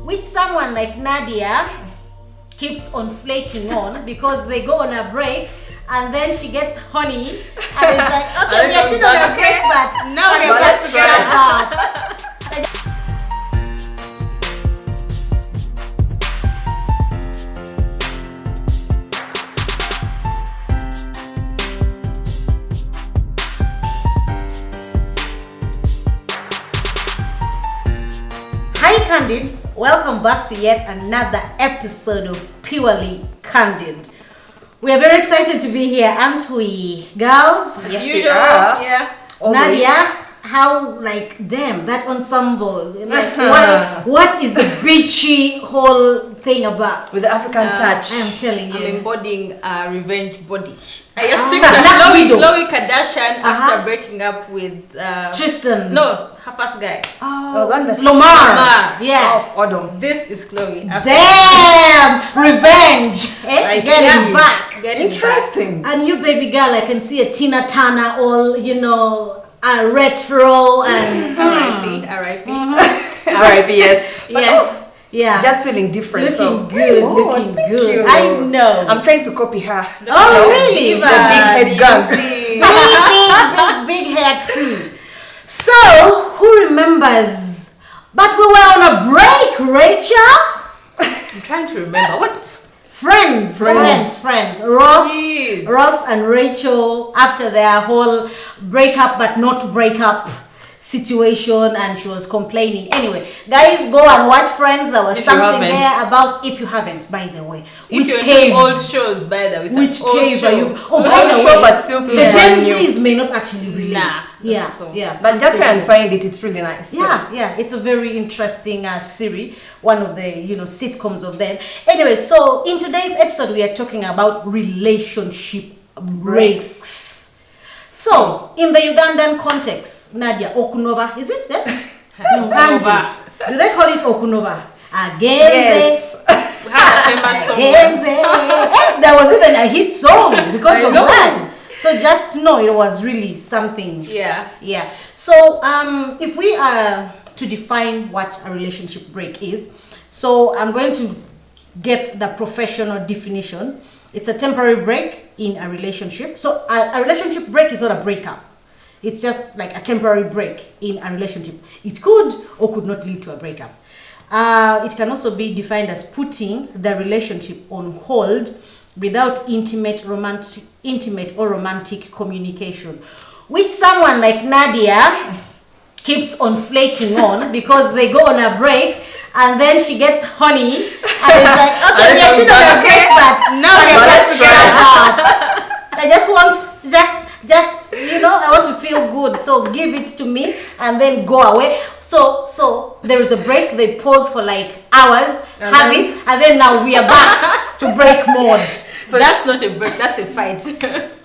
which someone like Nadia keeps on flaking on because they go on a break and then she gets honey and it's like, okay, we are still on a break, but now we're just shut up. Hi Candids, welcome back to yet another episode of Purely Candid. We are very excited to be here, aren't we, girls? Yes, we are. Yeah. Nadia, how damn that ensemble? What is the beachy whole thing about? With the African touch. I am telling you. I'm embodying a revenge body. I just pictured Khloe Kardashian after breaking up with Tristan. No, her first guy. Lamar. Yes. Odom. This is Khloe. Damn! Revenge! Getting back. Interesting. And you, baby girl, I can see a Tina Turner, all, a retro and... R.I.P. R.I.P. Yes. Yes. Yeah. Just feeling different. Looking good. You. I know. I'm trying to copy her. Oh, really? The big head gun. big hair crew. So, who remembers? But we were on a break, Rachel. I'm trying to remember. What? Friends. Ross and Rachel, after their whole breakup but not breakup situation, and she was complaining. Anyway, guys, go and watch Friends. There was something there about, if you haven't, by the way, which cave, old shows, by the way, which cave are you? Oh, by the way, but still the Gen Zs may not actually relate. Yeah, but just try and find it. It's really nice. Yeah, it's a very interesting series. One of the sitcoms of them. Anyway, so in today's episode, we are talking about relationship breaks. So, in the Ugandan context, Nadia, Okunova, is it? Okunova. Do they call it Okunova? Yes. We had a famous song. There was even a hit song because of that. So just know it was really something. Yeah. So, if we are to define what a relationship break is, so I'm going to get the professional definition. It's a temporary break in a relationship. So a relationship break is not a breakup. It's just like a temporary break in a relationship. It could or could not lead to a breakup. It can also be defined as putting the relationship on hold without intimate or romantic communication, which someone like Nadia keeps on flaking on because they go on a break and then she gets honey and it's like, okay, we are still on a break, but now we're just shut up. I just I want to feel good, so give it to me and then go away. So there is a break, they pause for like hours, have it, and then now we are back to break mode. So that's not a break, that's a fight.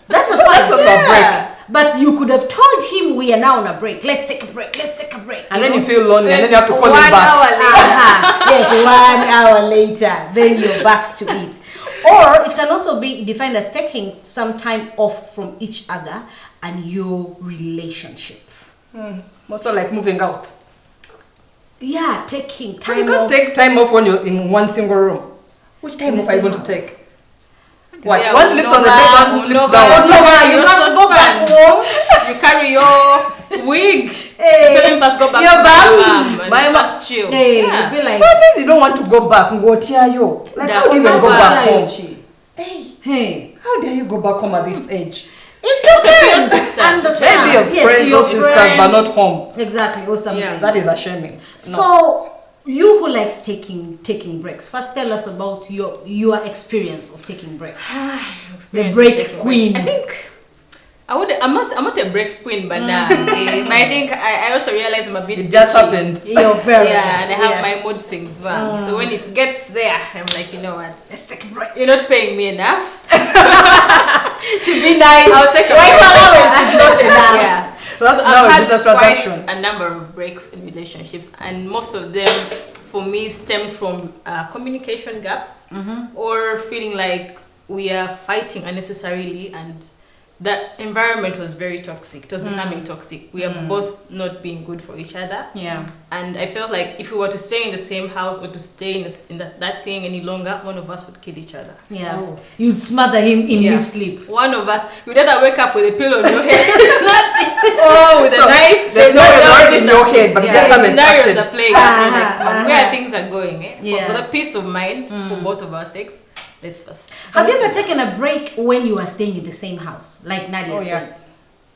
That's a fight. That's also a break. But you could have told him we are now on a break. Let's take a break. And then you feel lonely and then you have to call him back. 1 hour later. Yes, 1 hour later. Then you're back to it. Or it can also be defined as taking some time off from each other and your relationship. Also like moving out. Yeah, taking time off. You can't take time off when you're in one single room. Which time off are you going to take? What? Yeah, one sleeps on the bed, one sleeps down. You must go back home. You carry your wig. Hey, first go back your bangs. My must chill. Hey, be like, sometimes you don't want to go back. Go tear you. Like how do you even go back home? Hey, how dare you go back home at this age? If your parents understand, maybe your friends or sisters, but not home. Exactly, or something. Yeah. That is a shaming. No. So. You who likes taking breaks, first tell us about your experience of taking breaks. The break queen. I think I'm not a break queen, but now but I think I also realize I'm a bit. It just happens. You're very and I have my mood swings. So when it gets there, I'm like, you know what? Let's take a break. You're not paying me enough to be nice. I'll take a break. Allowance is not enough. Yeah. So that's I've had quite a number of breaks in relationships, and most of them, for me, stem from communication gaps or feeling like we are fighting unnecessarily and that environment was very toxic. It was becoming toxic. We are both not being good for each other. Yeah. And I felt like if we were to stay in the same house or to stay in that thing any longer, one of us would kill each other. Yeah. Oh. You'd smother him in his sleep. One of us, you'd either wake up with a pillow on your head, with a knife. There's no result in your head, but you just haven't scenarios are playing. Where things are going. Yeah. For the peace of mind for both of our sakes. Let's first. Have you ever taken a break when you are staying in the same house, like Nadia said?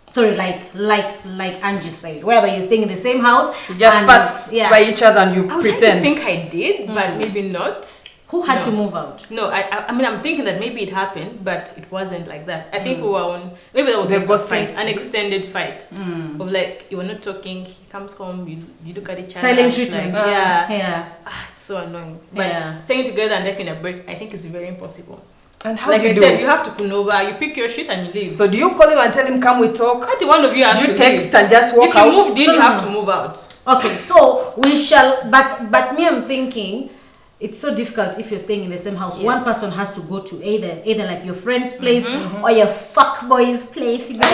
Sorry, like Angie said, wherever you're staying in the same house, you just pass by each other and you pretend. I think I did, but maybe not. Who had to move out? No, I mean, I'm thinking that maybe it happened, but it wasn't like that. I think we were on, maybe there was just a fight, an extended fight. Of like, you were not talking, he comes home, you look at each other. Silent treatment. Like, yeah. It's so annoying. But staying together and taking a break, I think is very impossible. And how like do you I do said, it? you have to pull over, you pick your shit and you leave. So do you call him and tell him, come we talk? I think one of you has to text leave. And just walk out? If you moved in, you have to move out. Okay, so we shall, but me, I'm thinking, it's so difficult if you're staying in the same house. One person has to go to either like your friend's place or your fuckboy's place. You know,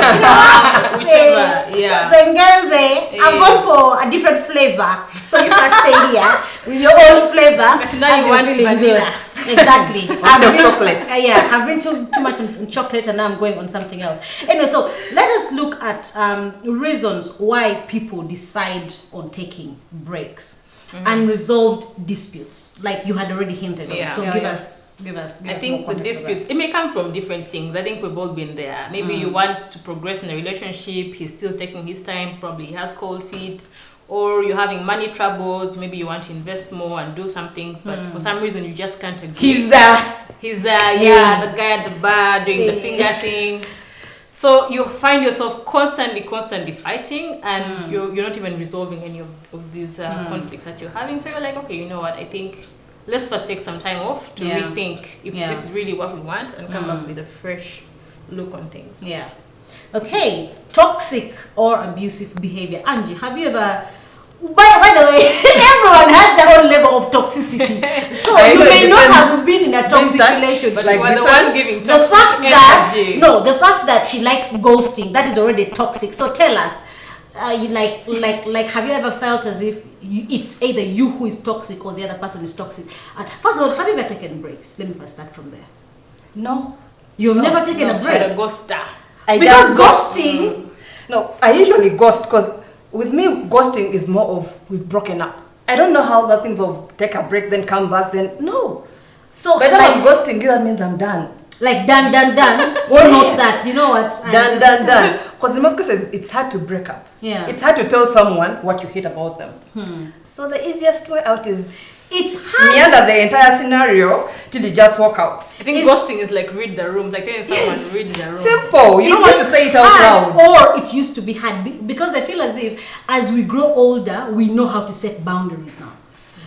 whichever, Then girls say, I'm going for a different flavor, so you can stay here with your own flavor. Because now you want vanilla. Exactly. Chocolates. I've been too much on chocolate and now I'm going on something else. Anyway, so let us look at reasons why people decide on taking breaks. Unresolved disputes, like you had already hinted on. So give us. I think the disputes, it may come from different things. I think we've all been there. Maybe you want to progress in a relationship, he's still taking his time, probably he has cold feet, or you're having money troubles, maybe you want to invest more and do some things, but for some reason you just can't agree. He's there, the guy at the bar doing the finger thing. So you find yourself constantly fighting, and you're not even resolving any of these conflicts that you're having. So you're like, okay, you know what? I think let's first take some time off to rethink if this is really what we want and come back with a fresh look on things. Yeah. Okay. Toxic or abusive behavior. Angie, have you ever... By the way, everyone has their own level of toxicity. So you may not have been in a toxic relationship. But like you are the one giving toxic energy. The fact that she likes ghosting, that is already toxic. So tell us, have you ever felt as if it's either you who is toxic or the other person is toxic? First of all, have you ever taken breaks? Let me first start from there. No. You've never taken a break? You're a ghoster. Because ghosting... No, I usually ghost because with me, ghosting is more of we've broken up. I don't know how that things of take a break, then come back, then no. So by the time I'm ghosting you, that means I'm done. Like done. Or not that, you know what? Done. Because in most cases, it's hard to break up. Yeah. It's hard to tell someone what you hate about them. So the easiest way out is it's hard. Meander the entire scenario till you just walk out. I think ghosting is like read the room, like telling someone read the room. Simple. You don't want to say it out loud. Or it used to be hard because I feel as if as we grow older, we know how to set boundaries now.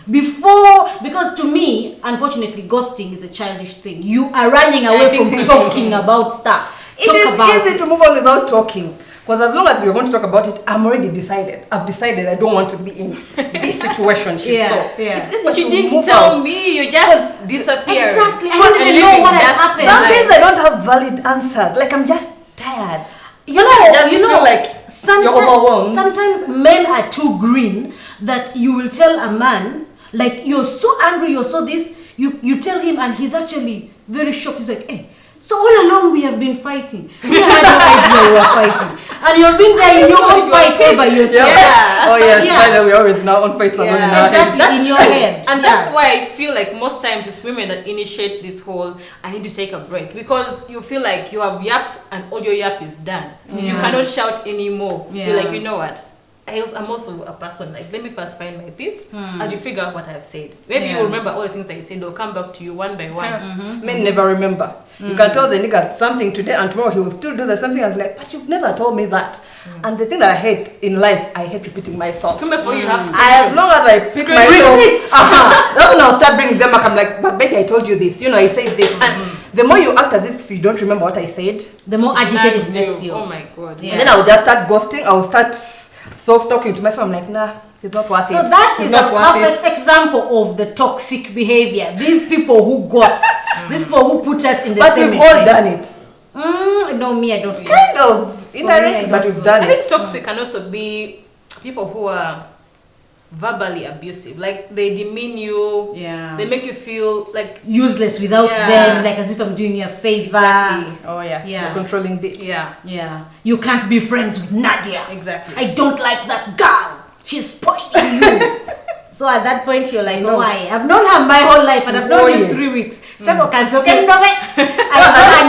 Because to me, unfortunately, ghosting is a childish thing. You are running away from talking about stuff. It is easy to move on without talking. Because as long as we're going to talk about it, I'm already decided. I've decided I don't want to be in this situation. It's easy but you didn't tell me. You just disappeared. Exactly. I don't even know what has happened. Sometimes I don't have valid answers. Like I'm just tired. You know, feel like you're overwhelmed. Sometimes men are too green that you will tell a man, like you're so angry, you're so this, you tell him and he's actually very shocked. He's like, hey, so all along we have been fighting. We had no idea we were fighting. And you've been there in your own fight over yourself. Yeah. Oh yes, by the way, we're always now on fights alone in our head. That's in your head. And that's why I feel like most times it's women that initiate this whole, I need to take a break. Because you feel like you have yapped and all your yap is done. You cannot shout anymore. You're like, you know what? I'm also a person like, let me first find my peace as you figure out what I've said. Maybe you'll remember all the things I said, they'll come back to you one by one. Men never remember. You can tell the nigga something today and tomorrow he will still do the same thing. I was like, but you've never told me that. And the thing that I hate in life, I hate repeating myself. Remember you have as long as I pick myself, that's when I'll start bringing them back. I'm like, but baby, I told you this. You know, I said this. And the more you act as if you don't remember what I said, the more agitated it makes you. Oh my God. And then I'll just start ghosting. I'll start soft talking to myself. I'm like, nah, it's not worth it. So that is a perfect example of the toxic behavior. These people who ghost, these people who put us in the same. But we've all done it. No, me, I don't. Kind of indirectly, but we've done I it. think toxic can also be people who are verbally abusive, like they demean you, they make you feel like useless without them, like as if I'm doing you a favor. Exactly. Oh the controlling bit. You can't be friends with Nadia. Exactly. I don't like that girl, she's spoiling you. So at that point you're like, why? I've known her my whole life and I've known you 3 weeks. I go and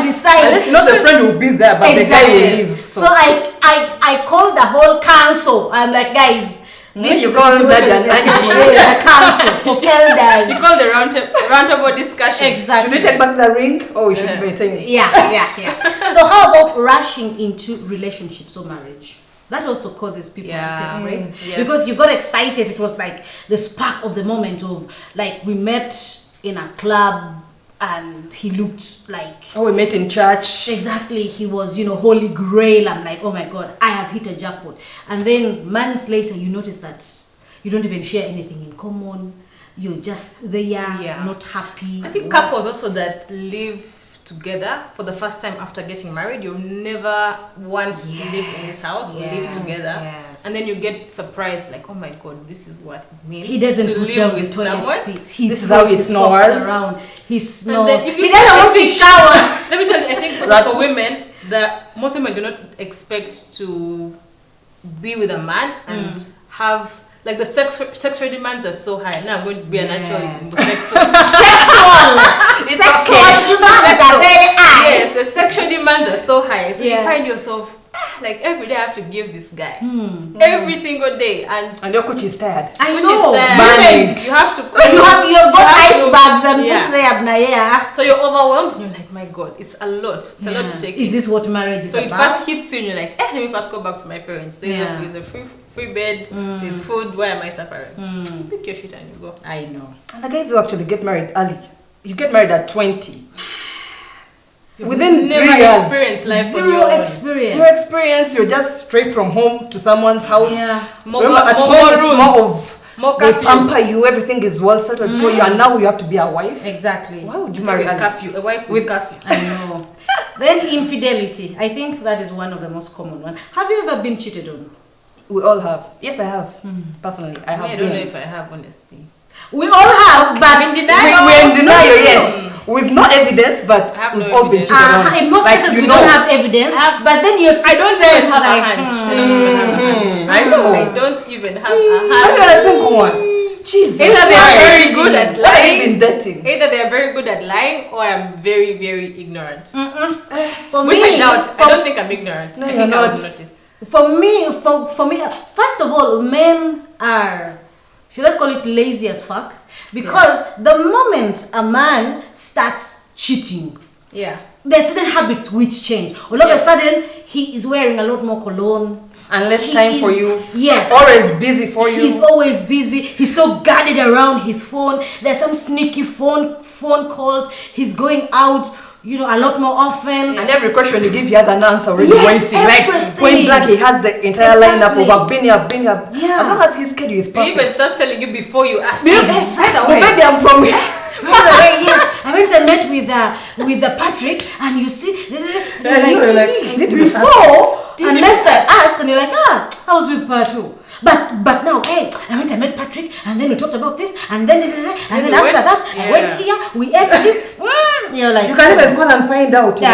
decide. At least you know the friend will be there, but the guy will leave. So I called the whole council. I'm like, guys, this you call them the council of elders. You call the round table discussion. Exactly. Should we take back the ring or we should maintain it? Yeah. So how about rushing into relationships or marriage? That also causes people to take breaks because you got excited. It was like the spark of the moment of like we met in a club and he looked like we met in church. Exactly, he was holy grail. I'm like, oh my god, I have hit a jackpot. And then months later you notice that you don't even share anything in common. You're just there, not happy. I think couples also that live together for the first time after getting married, you'll never once live in his house or live together, and then you get surprised like, oh my god, this is what it means. He doesn't to put live down with the toilet someone. seat. He this is how he snores around. He snores. He doesn't want to shower. Let me tell you, I think for women, that most women do not expect to be with a man and have like the sexual demands are so high. Now I'm going to be a natural sexual demands are very high. Yes, the sexual demands are so high. So you find yourself like every day I have to give this guy every single day, and your coach is tired. You have to. You've got ice bags and put there. So you're overwhelmed and you're like, my god, it's a lot. It's a lot to take. Is this what marriage is about? So it first hits you and you're like, let me first go back to my parents. There's a free bed, there's food, why am I suffering? Pick your shit and you go. I know. And the guys who actually get married early, you get married at 20. Within 3 years, experienced life zero experience. Zero experience. You're just straight from home to someone's house. Remember, at home it's more of they curfew. pamper you. Everything is well settled for you, and now you have to be a wife. Exactly. Why would you marry a curfew? A wife with curfew. I know. Then infidelity. I think that is one of the most common ones. Have you ever been cheated on? We all have. Yes, I have. Personally, I have. I don't know if I have, honestly. We all have, but in denial. We're in denial, yes. With no evidence, but we've all been cheated on. In most cases, we don't have evidence, but then you I don't even have a hunch. I don't even have a hunch. I know. I don't even have a I hunch. got a single one. Jesus. Either they are very good at What have you lying. been dating? Either they are very good at lying, or I'm very, very ignorant. For Which me, I doubt. I don't think I'm ignorant. No, I you're think I not. would notice. For me, first of all, men are, should I call it lazy as fuck? Because the moment a man starts cheating, there's certain habits which change. All of a sudden, he is wearing a lot more cologne. And less time for you. Yes. Always busy for you. He's always busy. He's so guarded around his phone. There's some sneaky phone calls. He's going out, a lot more often. And every question you give, he has an answer already waiting. Everything. Like point blank, he has the entire lineup of I've been here. Yeah. As long as his schedule is perfect. He even starts telling you before you ask. Exactly. Maybe I'm from here. Yes, I went and met with the Patrick, and you see, before, unless I ask, and you're like, I was with Patu. But now, hey, I went and met Patrick, and then we talked about this, and then after that, I went here, we ate this. You're like, you can't even call and find out. Did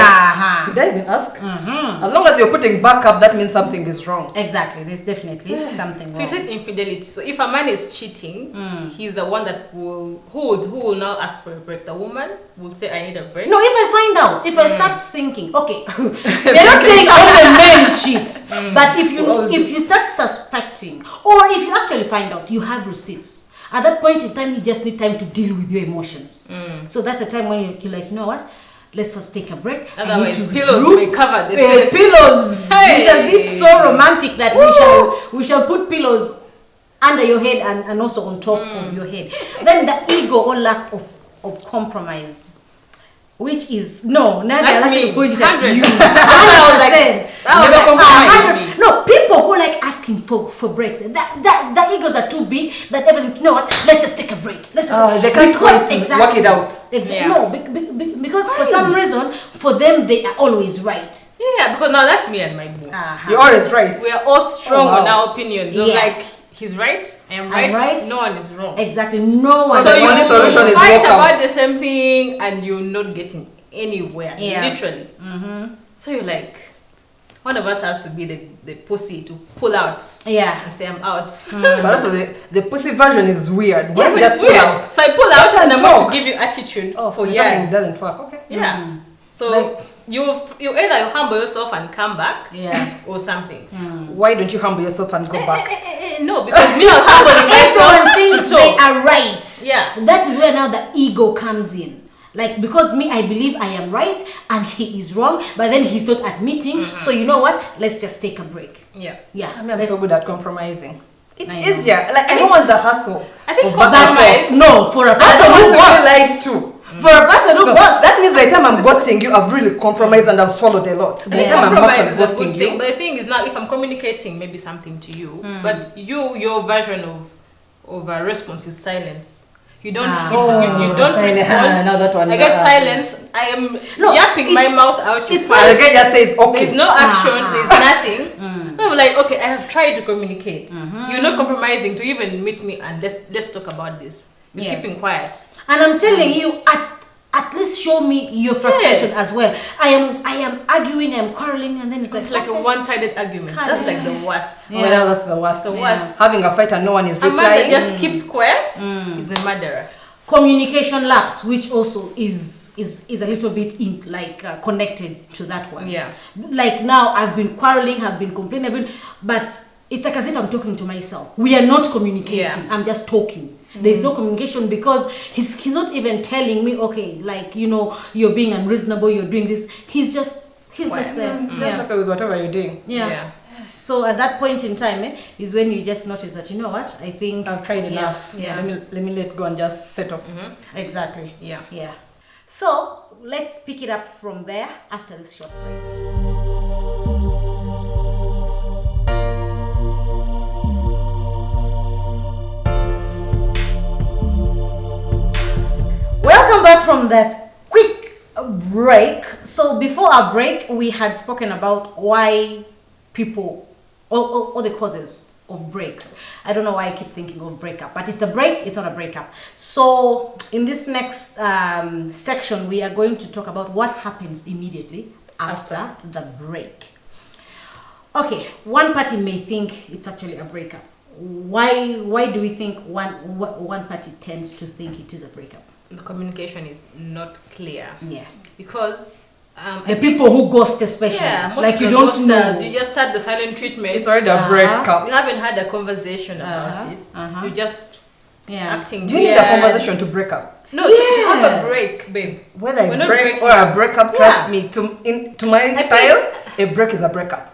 I even ask? As long as you're putting backup, that means something is wrong. Exactly, there's definitely something wrong. So you said infidelity. So if a man is cheating, he's the one that who will now ask for a break. The woman will say, I need a break. No, if I find out, if I start thinking, okay, we're not saying all the men cheat, but if you start suspecting, or if you actually find out, you have receipts. At that point in time, you just need time to deal with your emotions. So that's the time when you're like, you know what? Let's first take a break. Otherwise, pillows may cover the face. Pillows. We shall be so romantic that we shall put pillows under your head and also on top of your head. Then the ego or lack of compromise Which is no, Nadia That's actually me. pointed at 100. you. 100%. Never compromise me. No, people who like asking for breaks. That egos are too big. That everything. You know what? Let's just take a break. Let's just they can't wait to work it out. Exactly. No, because for some reason, for them they are always right. Yeah, because now that's me and my boo. You're always right. We are all strong on our opinions. So Yes. like, he's right, I am right, no one is wrong. Exactly, no one. So the only solution is fight walk out. about the same thing and you're not getting anywhere, literally. So you're like, one of us has to be the pussy to pull out and say, I'm out. But also the pussy version is weird. Yeah, Why but just it's weird. pull out? So I pull out and I'm going talk. to give you attitude for the years. talking doesn't work. Okay. Yeah. So you either you humble yourself and come back, or something. Why don't you humble yourself and go back? No, because me, I was humbling Everyone myself thinks to they talk. are right. Yeah. That is where now the ego comes in. Like, because me, I believe I am right and he is wrong, but then he's not admitting. So you know what? Let's just take a break. Yeah. I mean, I'm so good at compromising. It's I easier. Like, I don't want the hustle. I think of back and compromise. forth. No, for a I person don't who want to be ghosts. lied to. For a person who No, ghosts. that means by the time I'm ghosting you, I've really compromised and I've swallowed a lot. By the time I'm not Compromise is a ghosting good thing, you, but the thing is now if I'm communicating maybe something to you, but your version of a response is silence. You don't you don't respond. Now that one. I get silence. I am yapping my mouth out. It's fine. The guy just says okay. There's no action. There's nothing. So I'm like, okay, I have tried to communicate. You're not compromising to even meet me and let's talk about this. You're keeping quiet. And I'm telling you, at least show me your frustration as well. I am arguing, I'm quarreling, and then it's like a one-sided argument. That's like the worst. Yeah, well, that's the worst. The worst. Having a fight and no one is A man replying. that just keeps quiet is a murderer. Communication lapse, which also is a little bit connected to that one. Yeah. Like now, I've been quarreling, I've been complaining, but it's like as if I'm talking to myself. We are not communicating. Yeah. I'm just talking. There's no communication because he's not even telling me, okay, like, you know, you're being unreasonable, you're doing this. He's just there. He's just okay with whatever you're doing. Yeah. So at that point in time, is when you just notice that, you know what, I think I've tried enough. Yeah. Let me let go and just settle. Exactly. Yeah. So let's pick it up from there after this short break. Welcome back from that quick break. So before our break, we had spoken about why people, or the causes of breaks. I don't know why I keep thinking of breakup, but it's a break, it's not a breakup. So in this next section, we are going to talk about what happens immediately after the break. Okay, one party may think it's actually a breakup. Why do we think one party tends to think it is a breakup? The communication is not clear. Yes. Because the people who ghost, especially, most like of you the don't ghosters, know. you just start the silent treatment. It's already a breakup. You haven't had a conversation about it. You're just acting. Do you need a conversation to break up? No, to have a break, babe. Whether a break or a breakup, trust me, to my style, a break is a breakup.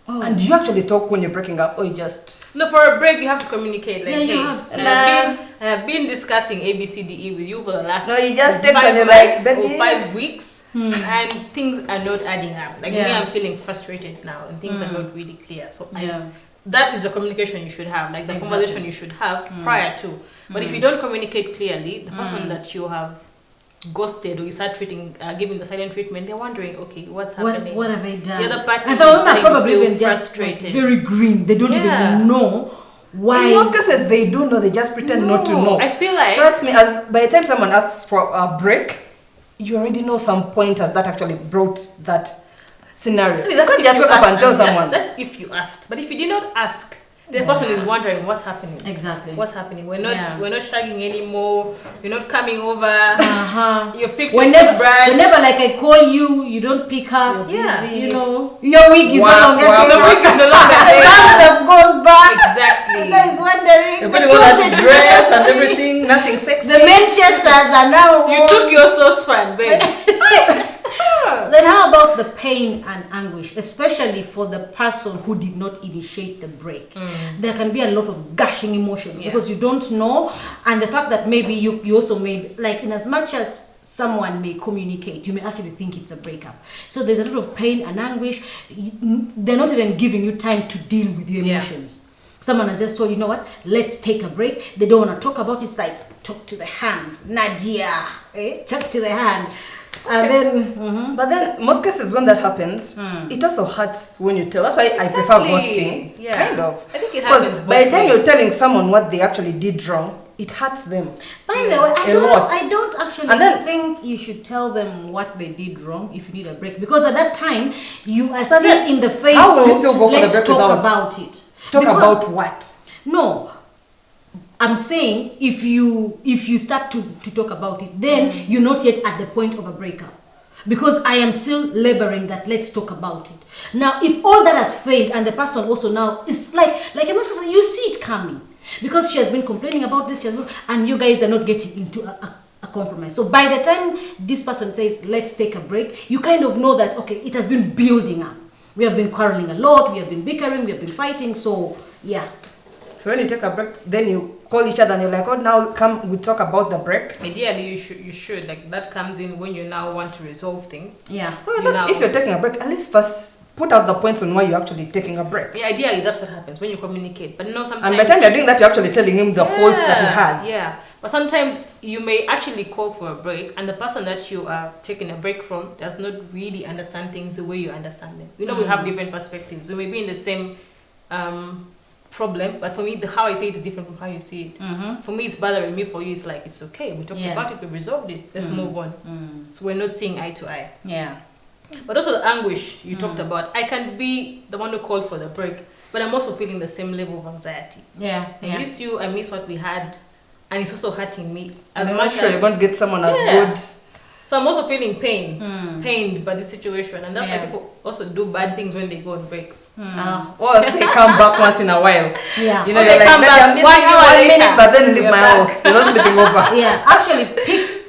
And do you actually talk when you're breaking up, or you just... No, for a break you have to communicate. Like, you hey, have to. I have been discussing ABCDE with you for the last No, you just text 5 and you're months like, or 5 weeks, and things are not adding up. Like me, I'm feeling frustrated now, and things are not really clear. So that is the communication you should have, like the conversation you should have prior to. But if you don't communicate clearly, the person that you have ghosted or you start giving the silent treatment, they're wondering, okay, what's happening? What have I done? The other party and some of them is are probably feel even just frustrated. very green. They don't even know why. In most cases, they do know, they just pretend not to know. I feel like... Trust me, by the time someone asks for a break, you already know some pointers that actually brought that scenario. You can't just wake up and tell someone. That's if you asked. But if you did not ask, the person is wondering what's happening. Exactly. What's happening? We're not shagging anymore. You're not coming over. Your picture whenever like I call you, you don't pick up. You know, your wig is no longer the wig is no longer the there. guns have gone back. Exactly. You guys wondering. You're putting on that dress and everything, nothing sexy. The men chasers are now. You took your saucepan, babe. Then how about the pain and anguish, especially for the person who did not initiate the break? There can be a lot of gushing emotions because you don't know, and the fact that maybe you also made, like, in as much as someone may communicate, you may actually think it's a breakup. So there's a lot of pain and anguish. They're not even giving you time to deal with your emotions. Someone has just told you know what, let's take a break. They don't want to talk about it. It's like, talk to the hand, Nadia, talk to the hand. And then, but then most cases when that happens, it also hurts when you tell. That's why I prefer ghosting. Kind of. I think it happens by the time you're telling someone what they actually did wrong, it hurts them. By the way, I don't actually think you should tell them what they did wrong if you need a break, because at that time you are still in the phase how will you still go for let's the break talk without about it. Talk about what? No. I'm saying if you start to talk about it, then you're not yet at the point of a breakup. Because I am still laboring that let's talk about it. Now, if all that has failed and the person also now is like you see it coming. Because she has been complaining about this, and you guys are not getting into a compromise. So by the time this person says, let's take a break, you kind of know that, okay, it has been building up. We have been quarreling a lot, we have been bickering, we have been fighting, so yeah. So when you take a break, then you call each other and you're like, oh, now come, we talk about the break. Ideally, you should. Like, that comes in when you now want to resolve things. Yeah. Well, if you're taking a break, at least first put out the points on why you're actually taking a break. Yeah, ideally, that's what happens when you communicate. But no, sometimes... And by the time you're doing that, you're actually telling him the faults that he has. Yeah. But sometimes you may actually call for a break, and the person that you are taking a break from does not really understand things the way you understand them. You know, we have different perspectives. We may be in the same problem, but for me, how I say it is different from how you see it. For me, it's bothering me. For you, it's like, it's okay. We talked about it. We resolved it. Let's move on. So we're not seeing eye to eye. Yeah. But also the anguish you talked about. I can be the one who called for the break, but I'm also feeling the same level of anxiety. Yeah. I miss you. I miss what we had. And it's also hurting me. As much as you're going to get someone as good. So I'm also feeling pained by the situation. And that's why people also do bad things when they go on breaks. Or they come back once in a while. Yeah. You know, they come back I'm 1 hour later, but then leave my house. You're not sleeping over. Yeah. Actually,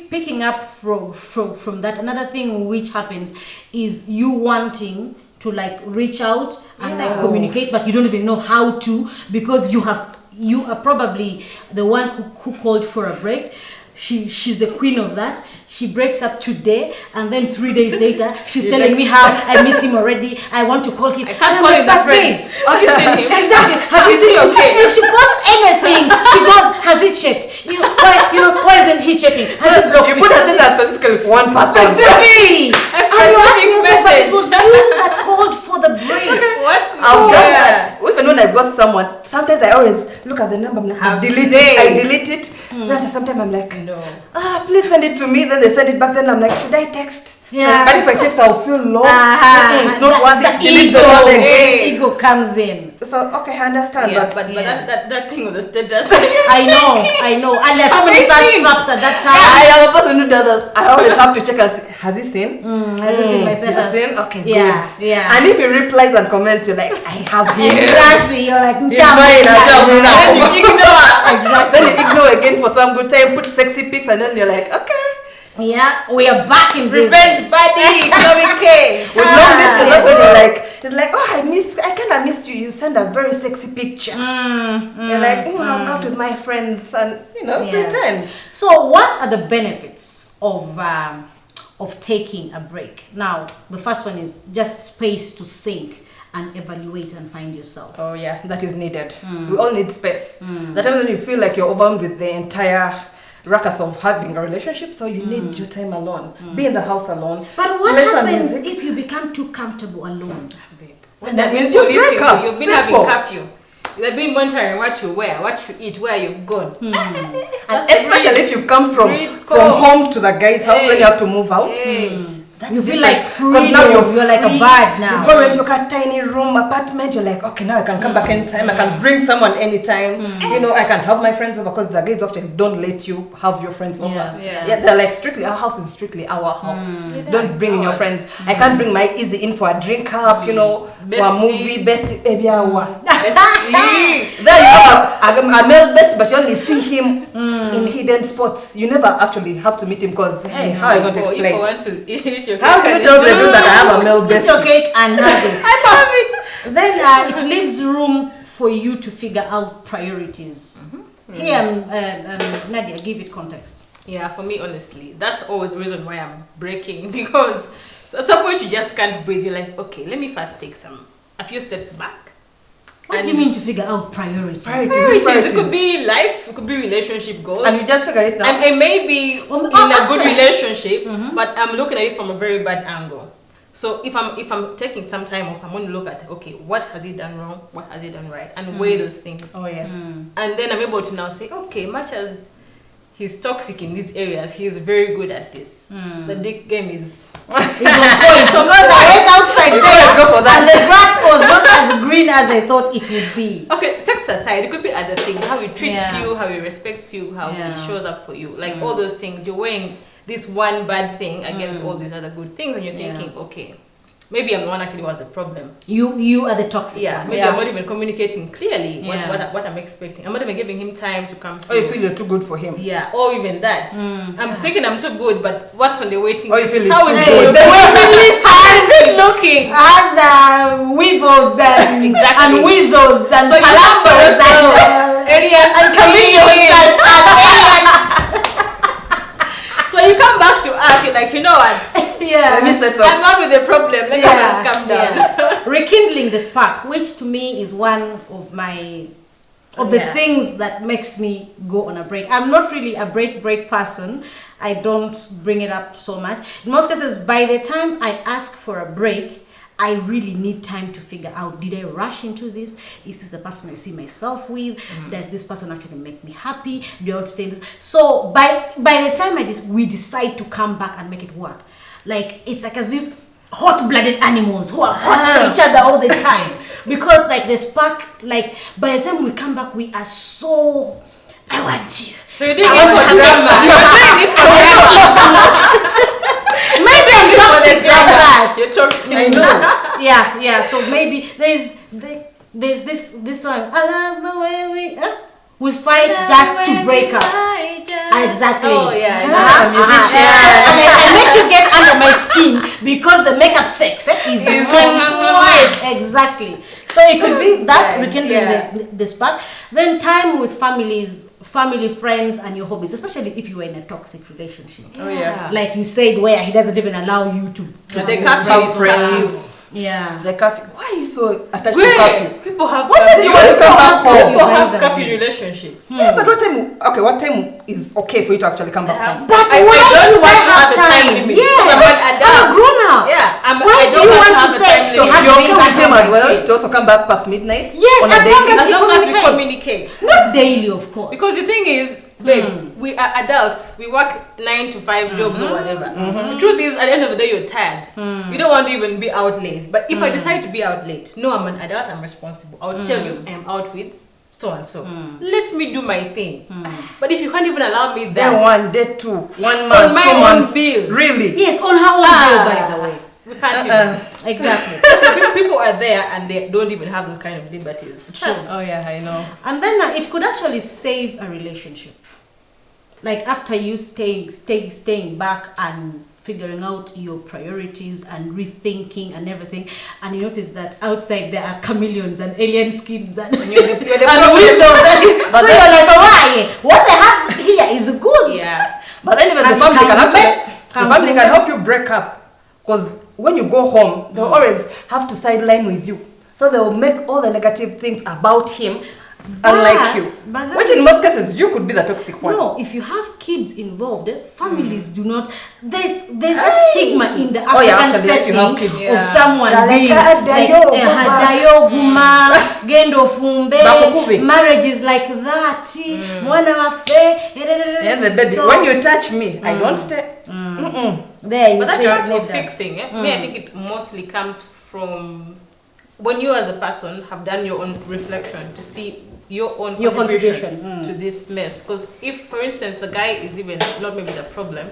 picking up from that, another thing which happens is you wanting to like reach out and like communicate, but you don't even know how to, because you are probably the one who called for a break. She's the queen of that. She breaks up today, and then 3 days later, she's telling me how I miss him already. I want to call him. I start calling the friend. Have you seen him? Exactly. Have you seen him? Okay. If she posts anything, she goes, has he checked? Why isn't he checking? Has he blocked me? You put a sister specifically for one person. Specifically. And you ask yourself, but it was you that called for the break. What's I've done that. Even when I got someone, sometimes I always look at the number, I'm like, I delete it. Then sometimes I'm like, no. Please send it to me. Then they send it back. Then I'm like, should I text? Yeah. But if I text, I'll feel low. It's not worth it. The ego comes in. So okay, I understand. Yeah, but that thing with the status. I know. And there's so many fast traps at that time. I am a person who does that. I always have to check and see, has he seen? Has he seen my status? Has he seen? Okay, yeah, good. Yeah. And if he replies and comments, you're like, I have him. Exactly. You're like, he's mine. Then you ignore. Exactly. Then you ignore again for some good time. Put sexy pics, and then you're like, okay. Yeah, we are back in revenge, buddy. With long distance, that's when you're like, it's like, oh, I kind of miss you. You send a very sexy picture. You're like, I was out with my friends, and pretend. So, what are the benefits of taking a break? Now, the first one is just space to think and evaluate and find yourself. Oh yeah, that is needed. We all need space. That time when you feel like you're overwhelmed with the entire ruckus of having a relationship, so you need your time alone. Be in the house alone. But what happens if you become too comfortable alone? Babe, that means you break up. You've been having curfew. They've been monitoring what you wear, what you eat, where you've gone. And especially if you've come from home to the guy's house, then you have to move out. You feel like free. Because now you're like a bird now. You go into a tiny room, apartment, you're like, okay, now I can come back anytime. I can bring someone anytime. I can have my friends over, because the guys actually don't let you have your friends over. Yeah, they're like, strictly, our house is strictly our house. Don't bring in your friends. I can't bring my easy in for a drink up, for a movie, best baby hour. There you have a male best, but you only see him in hidden spots. You never actually have to meet him, because, hey, how are you going to explain? If I want to how do you tell the dude that I have a male bestie? Eat your cake and have it. I love it. Then it leaves room for you to figure out priorities. Here, Nadia, give it context. Yeah, for me, honestly, that's always the reason why I'm breaking, because at some point you just can't breathe. You're like, okay, let me first take a few steps back. What do you mean to figure out priorities? Priorities. It could be life, it could be relationship goals. And you just figure it out. I may be in a good relationship, but I'm looking at it from a very bad angle. So if I'm taking some time off, I'm going to look at, okay, what has he done wrong? What has he done right? And weigh those things. Oh, yes. And then I'm able to now say, okay, much as he's toxic in these areas, he's very good at this. The dick game is on point. So because I went outside there, go for that. And the grass was not as green as I thought it would be. Okay, sex aside, it could be other things. How he treats you, how he respects you, how he shows up for you. Like all those things, you're weighing this one bad thing against all these other good things, and you're thinking, okay, maybe I'm the one actually was a problem. You are the toxic one. Maybe I'm not even communicating clearly what I'm expecting. I'm not even giving him time to come through. Or you feel you're too good for him. Yeah, or even that. I'm thinking I'm too good, but what's on the waiting list? How is it? The waiting list, how is it looking? Has weevils and and weasels and palassos and aliens and chameleons and aliens. So you come back to earth, you're like, you know what? Let me settle. I'm not with the problem. Let me just calm down. Rekindling the spark, which to me is one of the things that makes me go on a break. I'm not really a break person. I don't bring it up so much. In most cases, by the time I ask for a break, I really need time to figure out, did I rush into this? Is this the person I see myself with? Does this person actually make me happy? Do I want to stay in this? So by the time we decide to come back and make it work, like it's like as if hot-blooded animals who are hot for each other all the time. Because like the spark, like by the time we come back, we are so, I want you. So you're doing it for drama. You're doing it for drama. Maybe I'm toxic like that. You're toxic. I know. Yeah. So maybe there's this song. I love the way we fight just to break up. Exactly. Oh yeah. And I make you get under my skin because the makeup sex is exactly. So it could be that rekindling the spark. Then time with family, friends, and your hobbies, especially if you were in a toxic relationship. Oh yeah. Like you said, where he doesn't even allow you to they can't have friends. Yeah. The curfew. Why are you so attached to curfew? People have what time do you want to come back home? People have curfew relationships. Yeah, but what time is okay for you to actually come back home? But I why don't do want I to have a time time? limit. Yeah. I'm a grown up. Yeah. Why I do don't you want want to have to a say time So limit. you're okay with him as well to also come back past midnight? Yes, on a as daily long as As long as we communicate. Not daily, of course. Because the thing is, babe, we are adults. We work 9 to 5 jobs or whatever. The truth is, at the end of the day, you're tired. You don't want to even be out late. But if I decide to be out late, no, I'm an adult, I'm responsible. I'll tell you, I am out with so and so. Let me do my thing. But if you can't even allow me that, Day 1, day 2, 1 month, on my 2 own months. bill. Really? Yes, on her own bill, by the way. We can't even. Exactly. People are there and they don't even have those kind of liberties. True. Oh yeah, I know. And then it could actually save a relationship. Like after you staying back and figuring out your priorities and rethinking and everything, and you notice that outside there are chameleons and alien skins and you're the and weasels. So you're like, why? What I have here is good. Yeah. But then even the family can help you break up, because when you go home, they'll always have to sideline with you, so they'll make all the negative things about him. Unlike you, which in most cases you could be the toxic one. No, if you have kids involved, families do not. There's that stigma in the African setting of someone being like dayoguma, gendo fumbe, marriages like that. Mwana wafe. Yes, the baby. When you touch me, I don't stay. There you but say that of fixing, me, I think it mostly comes from when you as a person have done your own reflection to see your own contribution to this mess. Because if, for instance, the guy is even not maybe the problem,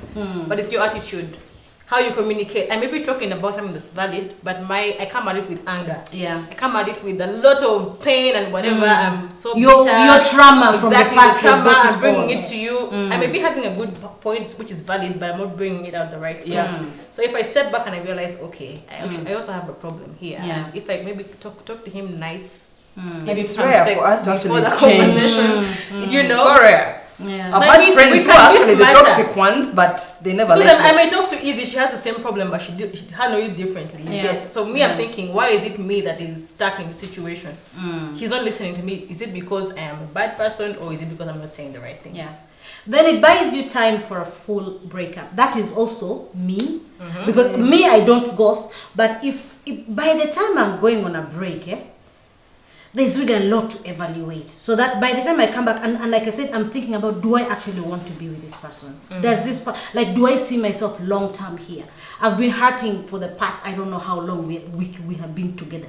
but it's your attitude, how you communicate. I may be talking about something that's valid, but I come at it with anger. Yeah. I come at it with a lot of pain and whatever. I'm so bitter. Your trauma from the past. The trauma, I'm bringing it to you. I may be having a good point which is valid, but I'm not bringing it out the right way. So if I step back and I realize, okay, I also have a problem here. Yeah. If I maybe talk to him nice, and it's rare for us to actually the change. conversation, you know. So rare. I've had friends who are actually the toxic ones, but they never because I may talk to Izzy, she has the same problem, but she handle it differently. So me, I'm thinking, why is it me that is stuck in the situation? He's not listening to me. Is it because I am a bad person, or is it because I'm not saying the right things? Then it buys you time for a full breakup. That is also me, because me, I don't ghost, but if by the time I'm going on a break, there's really a lot to evaluate. So that by the time I come back, and like I said, I'm thinking about, do I actually want to be with this person? Does this, do I see myself long term here? I've been hurting for the past, I don't know how long we have been together.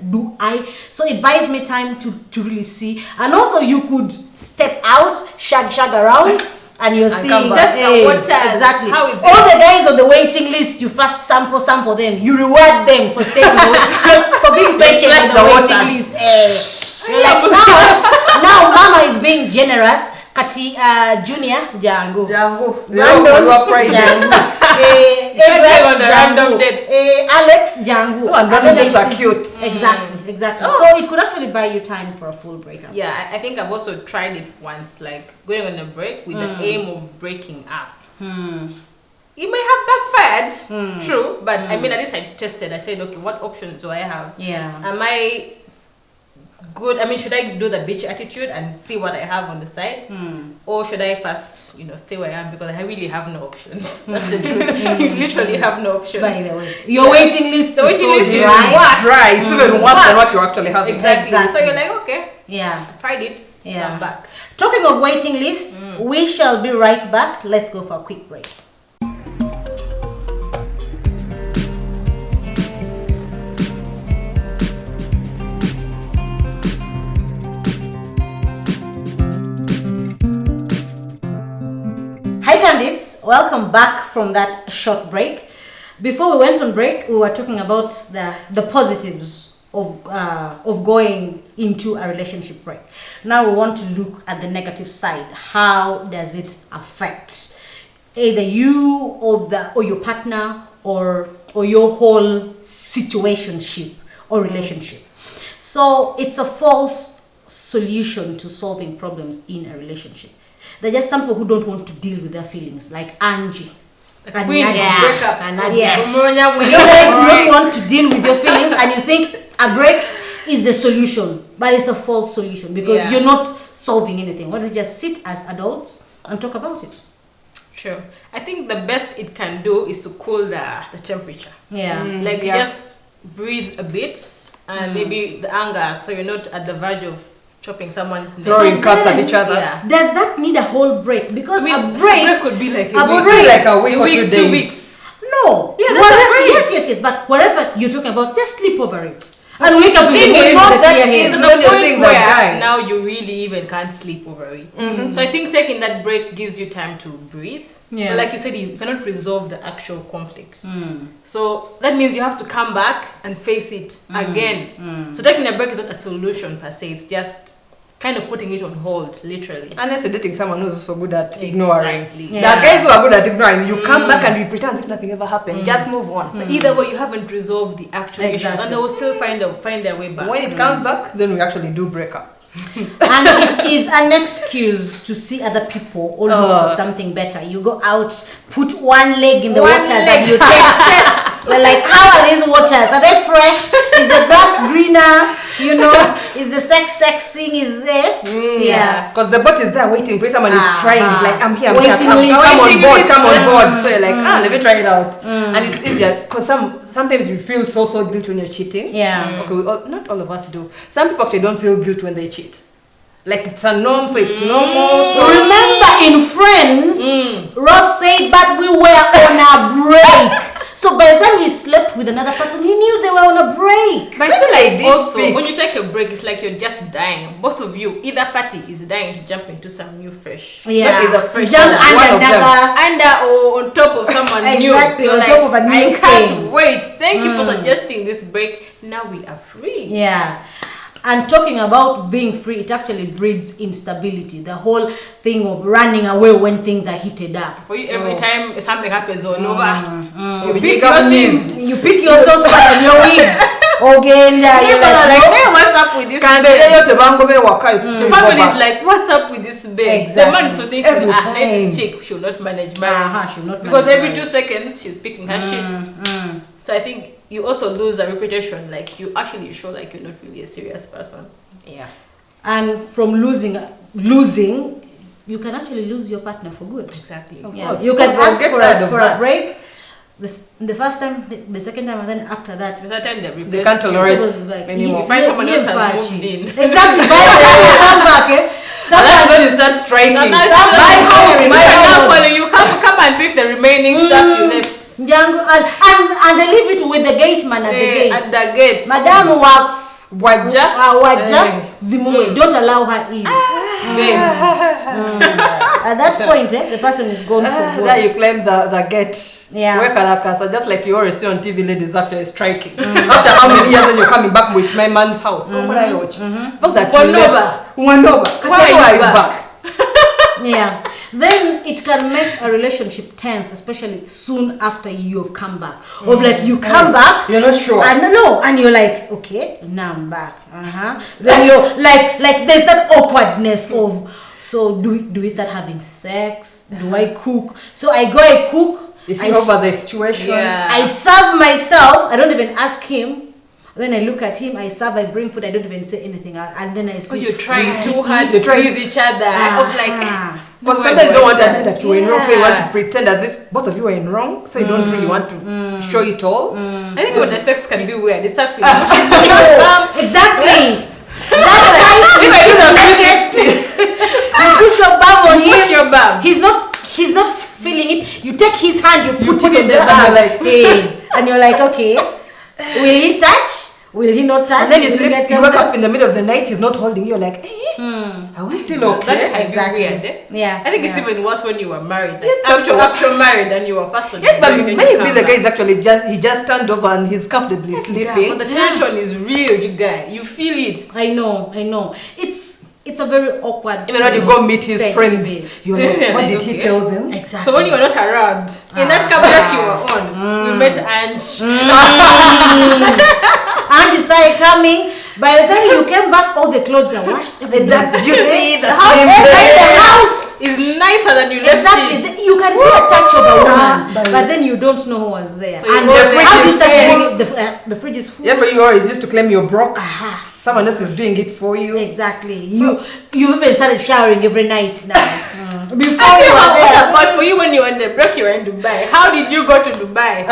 So it buys me time to really see. And also you could step out, shag around, and you're seeing just exactly. How is all the guys on the waiting list, you first sample them, you reward them for staying for being patient on the waiting list. You're like, now mama is being generous. Kati Junior Jango. Random Friday. On the random dates. Alex Jango. And random dates are cute. Exactly. So it could actually buy you time for a full breakup. Yeah, I think I've also tried it once, like going on a break with the aim of breaking up. It may have backfired, true, but I mean, at least I tested. I said, okay, what options do I have? Am I good? I mean, should I do the bitch attitude and see what I have on the side, or should I first, stay where I am, because I really have no options. That's the truth. You literally have no options. By the way, your waiting list is dry. It's even worse than what you actually have. Exactly. So you're like, okay, I tried it. So I'm back. Talking of waiting lists, we shall be right back. Let's go for a quick break. Hi Candids, welcome back from that short break. Before we went on break, we were talking about the positives of going into a relationship break. Now we want to look at the negative side. How does it affect either you or your partner or your whole situationship or relationship? So it's a false solution to solving problems in a relationship. There are just some people who don't want to deal with their feelings, like Angie. And Queen breakups. Yes. You guys do not want to deal with your feelings, and you think a break is the solution, but it's a false solution because you're not solving anything. Why don't we just sit as adults and talk about it? Sure. I think the best it can do is to cool the temperature. Just breathe a bit, and maybe the anger, so you're not at the verge of chopping someone's neck. Throwing cups at each other. Does that need a whole break? Because a break could be like a week or 2 days. 2 weeks. No. Yes. But whatever you're talking about, just sleep over it. And wake up in the point where now you really even can't sleep over it. So I think taking that break gives you time to breathe. But like you said, you cannot resolve the actual conflict. So that means you have to come back and face it again. So taking a break is not a solution per se. It's just kind of putting it on hold, literally. Unless you're dating someone who's so good at ignoring. Exactly. There are guys who are good at ignoring. You come back and you pretend as if nothing ever happened. Just move on. But either way, you haven't resolved the actual issue, and they will still find their way back. When it comes back, then we actually do break up. And it is an excuse to see other people or look for something better. You go out, put one leg in the waters and you taste. They're like, how are these waters? Are they fresh? Is the grass greener? Is the sex thing is there? Because the boat is there waiting for someone is trying. It's like, I'm here. Come on board. So you're like, let me try it out. And it's easier because sometimes you feel so guilty when you're cheating. Okay, not all of us do. Some people actually don't feel guilt when they cheat. Like it's a norm, so it's normal. So remember in Friends, Ross said, but we were on a break. So by the time he slept with another person, he knew they were on a break. But I feel like also, when you take a break, it's like you're just dying. Both of you, either party is dying to jump into some new fresh. Jump under or on top of someone new. Exactly, on top of a new I can't wait. Thank you for suggesting this break. Now we are free. And talking about being free, it actually breeds instability. The whole thing of running away when things are heated up. For you, every time something happens or you pick your things. You pick your saucepan and your wig. Okay, and like, what's up with this family is like, what's up with this babe? Exactly. The man is so thinking, this chick should not manage marriage. Because every 2 seconds she's picking her shit. So I think you also lose a reputation, like you actually show like you're not really a serious person. Yeah. And from losing, you can actually lose your partner for good. Exactly. Yeah. You can ask for a break. The first time, the second time, and then after that, the time they can't tolerate anymore. You find someone else has moved in. Exactly. By the time you come back, sometimes when you start striking. You come and pick the remaining stuff you left. And they leave it with the gate man at the gate. At the gate. Madam Waja Zimuwe, don't allow her in. At that point, the person is gone for good. There you claim the gate. Yeah. So just like you always see on TV, ladies actually striking. After how many years then you're coming back with my man's house? Oh, what I watch? One over. Why are you back? Yeah. Then it can make a relationship tense, especially soon after you have come back. Or like you come back, you're not sure. And you're like, okay, now I'm back. Then you're like there's that awkwardness of, so do we start having sex? Do I cook? So I cook. Is he over the situation? Yeah. I serve myself. I don't even ask him. Then I look at him, I serve, I bring food, I don't even say anything. And then I see. Oh, you're trying too hard to please each other. But sometimes you don't want to admit that you were in wrong, so you want to pretend as if both of you are in wrong, so you don't really want to show it all. I think when the sex can be weird, it starts with exactly. That's why if I do that, you push your bum on him. Push your bum. He's not feeling it. You take his hand, you put it in the bag, like, hey, and you're like, okay, will he touch? Will he not touch? And then you wake up in the middle of the night, he's not holding you, like, are we still okay? That can be weird, eh? Yeah. I think it's even worse when you were married. After married and you were first on but maybe the guy is actually just turned over and he's comfortably sleeping. Yeah, but the tension is real, you guys. You feel it. I know. It's a very awkward. Even when you go meet his friends, you're like, what did he tell them? Exactly. So when you were not around, in that cabinet you were on, we met Ange. Ange started coming. By the time you came back, all the clothes are washed. That's beauty. The house is nicer than you left it. Exactly. You can see a touch of a woman, but then you don't know who was there. So and the fridge is full. Yeah, for you always used to claim you're broke. Someone else is doing it for you. Exactly. So, you even started showering every night now. Before you were there. But for you, when you were on the break, you were in Dubai. How did you go to Dubai?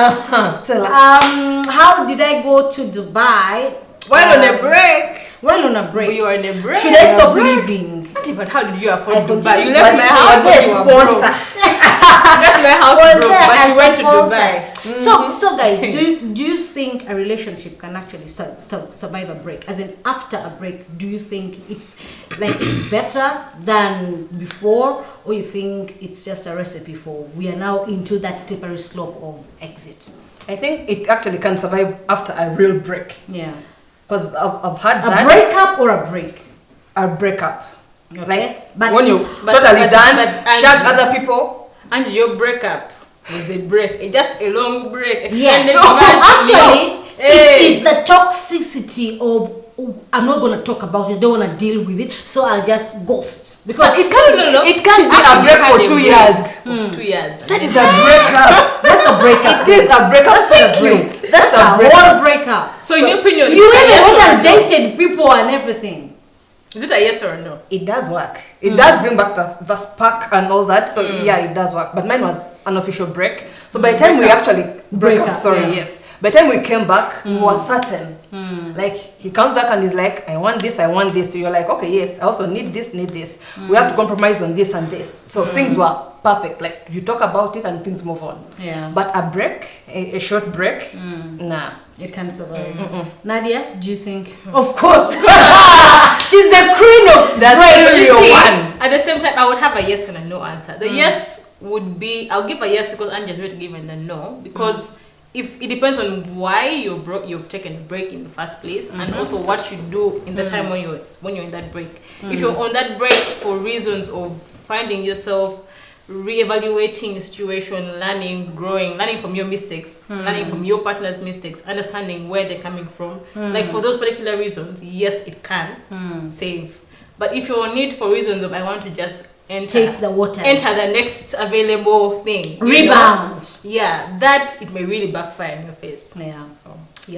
Tell us. How did I go to Dubai? While on a break. We were on a break. Should I stop living? But how did you afford Dubai? You left my house when you were broke. You left my house broke, but you went to Dubai. So guys, do you think a relationship can actually survive a break? As in, after a break, do you think it's better than before, or you think it's just a recipe for we are now into that slippery slope of exit? I think it actually can survive after a real break. Yeah. Because I've had a breakup or a break? A breakup. Okay. Like, when you totally done, shag other people. And your breakup was a break. It's just a long break. Yes. Actually, it is the toxicity of, I'm not going to talk about it, I don't want to deal with it, so I'll just ghost. Because it can't be a break for 2 years. 2 years. That is a breakup. That's a breakup. It is a breakup. Thank you. That's a whole breakup. So in your opinion, you even went and dated people and everything. Is it a yes or a no? It does work. It does bring back the spark and all that. So yeah, it does work. But mine was an official break. So by the time we actually break up, yes. By the time we came back, we were certain. Like, he comes back and he's like, I want this. So you're like, okay, yes, I also need this. We have to compromise on this and this. So things were perfect. Like, you talk about it and things move on. Yeah. But a break, a short break, nah. It can survive. Nadia, do you think? Of course. She's the queen of breaks. At the same time, I would have a yes and a no answer. The yes would be, I'll give a yes because Angela's going to give a no, because if it depends on why you've taken a break in the first place, and also what you do in the time when you're in that break. If you're on that break for reasons of finding yourself, reevaluating the situation, learning, growing, learning from your mistakes, learning from your partner's mistakes, understanding where they're coming from. Like for those particular reasons, yes, it can save. But if you're on it for reasons of I want to just taste the water, enter the next available thing, rebound, that it may really backfire in your face.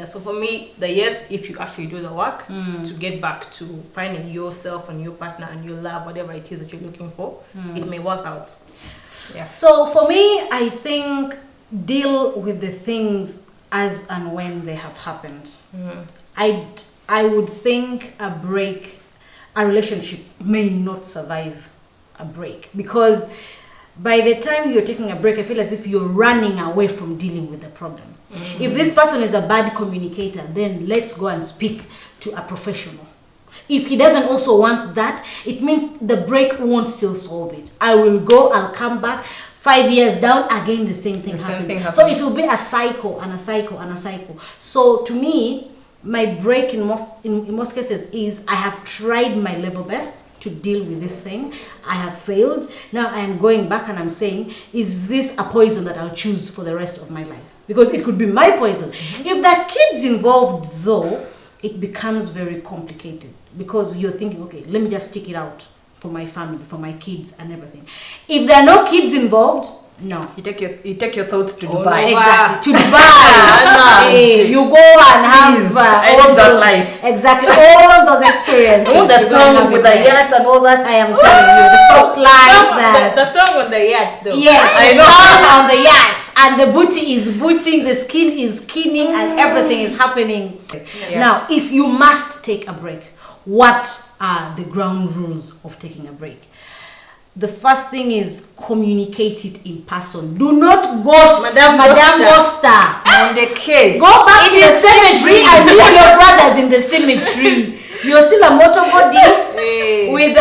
So for me, yes, if you actually do the work to get back to finding yourself and your partner and your love, whatever it is that you're looking for, it may work out. So for me, I think deal with the things as and when they have happened. I would think a relationship may not survive a break, because by the time you're taking a break, I feel as if you're running away from dealing with the problem. If this person is a bad communicator, then let's go and speak to a professional. If he doesn't also want that, it means the break won't still solve it. I will go, I'll come back, 5 years down, again the same thing happens. So it will be a cycle and a cycle and a cycle. So to me, my break in most cases is I have tried my level best to deal with this thing. I have failed. Now I am going back and I'm saying, is this a poison that I'll choose for the rest of my life? Because it could be my poison. If there are kids involved though, it becomes very complicated, because you're thinking, okay, let me just stick it out for my family, for my kids and everything. If there are no kids involved, no. You take your thoughts to Dubai. Exactly. To Dubai. Hey, you go and have all those life. Exactly. All those experiences. All the thong with the yacht and all that. I am telling you, the soft life. The thong on the yacht though. Yes, I know. On the yachts, and the booty is booting, the skin is skinning, and everything is happening. Now, if you must take a break, what are the ground rules of taking a break? The first thing is communicate it in person. Do not ghost Madame Ghoster. And the cake. Go back to the cemetery and leave your brothers in the cemetery. You're still a mortal body with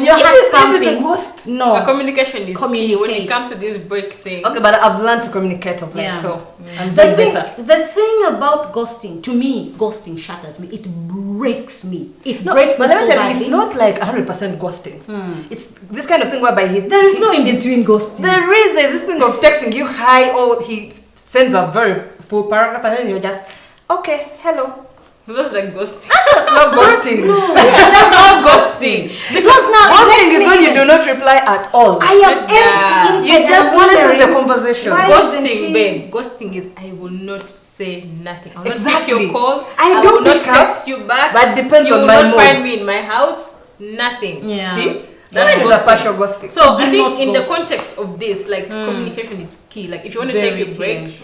your heart pumping. No. But communication is key when it comes to this break thing. Okay, but I've learned to communicate of late, so I'm doing better. The thing about ghosting, to me, ghosting shatters me. It breaks me. It breaks me so badly. It's not like 100% ghosting. It's this kind of thing whereby there is no in between ghosting. There's this thing of texting you hi, or he sends a very full paragraph and then you're just, okay, hello. So that's like ghosting. That's not ghosting. That's not ghosting. Because now ghosting is when you do not reply at all. I am empty inside. You just listen to the conversation. Ghosting, babe. Ghosting is I will not say nothing. I will not pick your call. I will not text you back. But depends on my mood. You will not find me in my house. Nothing. Yeah. See? That is a partial ghosting. So I think in the context of this, like communication is key. Like if you want to take a break,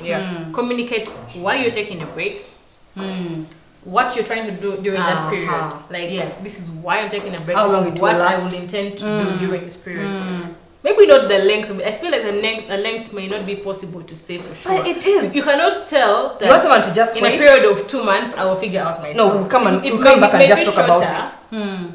communicate why you're taking a break. What you're trying to do during that period. Like, this is why I'm taking a break. This is what I will intend to do during this period. Maybe not the length. I feel like the length may not be possible to say for sure. But it is. You cannot tell that you want someone to just in a period of 2 months I will figure out myself. No, we'll come back and just talk about it.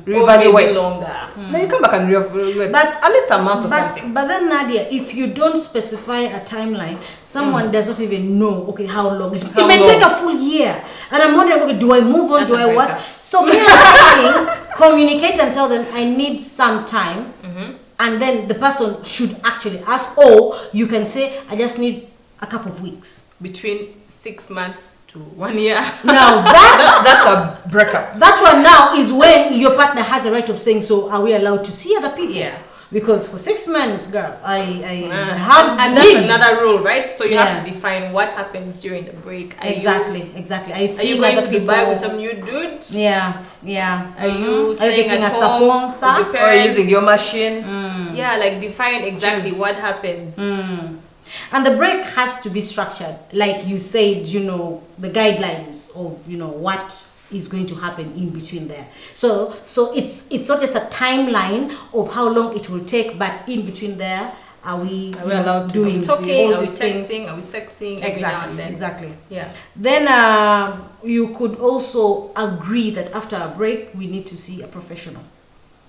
Reevaluate. Longer. No, you come back and reevaluate. But at least a month or something. But then Nadia, if you don't specify a timeline, someone does not even know, okay, how long. It may take a full year. And I'm wondering, okay, do I move on? Do I what? So me, I'm thinking, communicate and tell them I need some time. And then the person should actually ask, or you can say, I just need a couple of weeks. Between 6 months to 1 year. Now that's a breakup. That one now is when your partner has a right of saying, so are we allowed to see other people? Yeah. Because for 6 months, girl, I have and that's another rule, right? So you have to define what happens during the break. Exactly. Are you going to Dubai with some new dude? Yeah. Are you staying getting at a home sponsor? with your or parents? using your machine? Yeah, like define exactly what happens. And the break has to be structured, like you said. The guidelines of what is going to happen in between there. So it's not just a timeline of how long it will take, but in between there, are we allowed doing talking? Are we texting? Are we sexting? Every now and then. Exactly. Yeah. Then you could also agree that after a break we need to see a professional.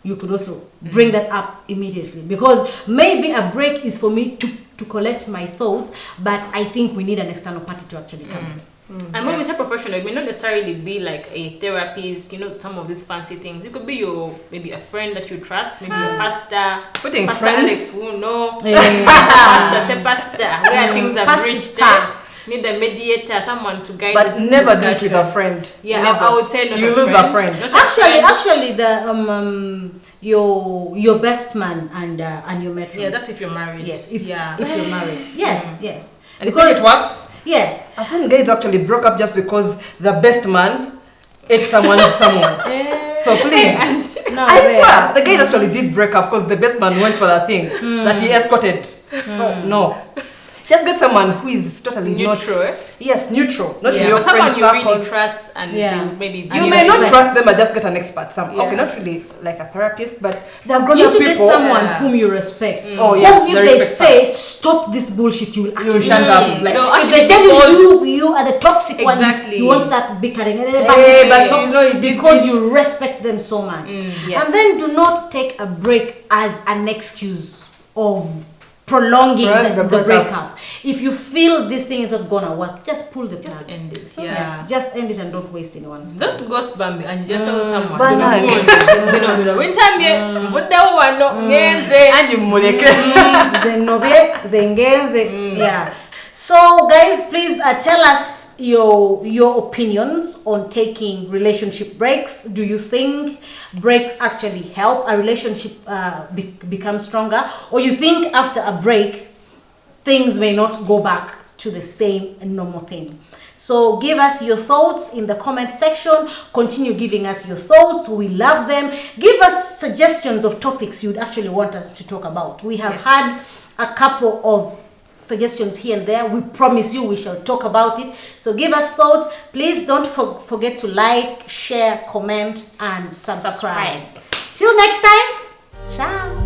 You could also bring that up immediately, because maybe a break is for me to collect my thoughts, but I think we need an external party to actually come in. And when we say professional, it may not necessarily be like a therapist, some of these fancy things. It could be maybe a friend that you trust, maybe your pastor. Putting Pastor friends. Alex will know. Pastor, where things are reached. Need a mediator, someone to guide but this never do discussion. it with a friend. Yeah, never. I would say not. You lose the friend. Actually, the your best man and your matron. Yeah, that's if you're married. Yes, if you're married. Yes. And because it works. Yes, I've seen guys actually broke up just because the best man ate someone. So please, I swear, the guys actually did break up because the best man went for that thing that he escorted. So no. Just get someone who is totally neutral. Yes, neutral. Not in your someone friend you really trust and they would maybe you may not trust them, but just get an expert. Okay, not really like a therapist, but they're grown-up people. You need to get someone whom you respect. Oh yeah, if they say stop this bullshit, you will actually shut up. Like, if they tell you are the toxic one, you won't start bickering. Because you respect them so much. And then do not take a break as an excuse of prolonging the breakup. If you feel this thing is not gonna work, just pull the plug. Just end it. Just end it and don't waste anyone's time. Don't ghost Bambi and just tell someone. Yeah. So guys, please tell us your opinions on taking relationship breaks. Do you think breaks actually help a relationship become stronger, or you think after a break things may not go back to the same normal thing? So give us your thoughts in the comment section. Continue giving us your thoughts. We love them. Give us suggestions of topics you'd actually want us to talk about. We have had a couple of suggestions here and there. We promise you we shall talk about it. So give us thoughts. Please don't forget to like, share, comment, and subscribe. Till next time. Ciao.